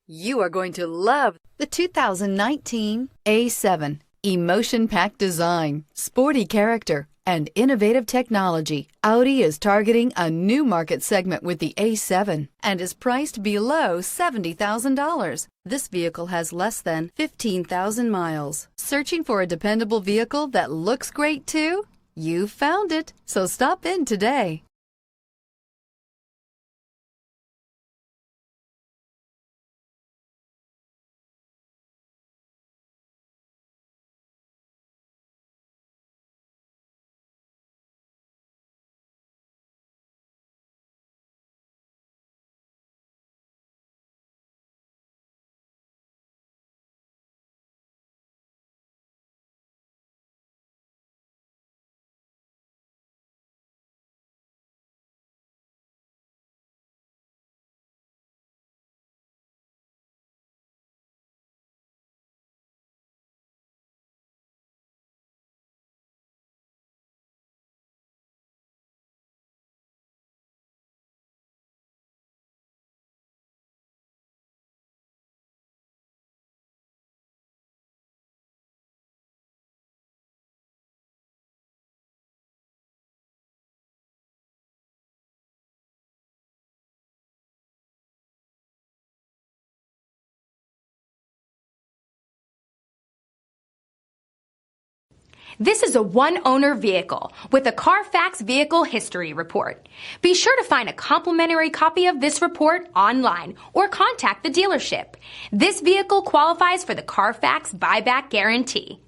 You are going to love the 2019 A7. Emotion-packed design, sporty character, and innovative technology. Audi is targeting a new market segment with the A7 and is priced below $70,000. This vehicle has less than 15,000 miles. Searching for a dependable vehicle that looks great too? You found it, so stop in today. This is a one-owner vehicle with a Carfax Vehicle History Report. Be sure to find a complimentary copy of this report online or contact the dealership. This vehicle qualifies for the Carfax Buyback Guarantee.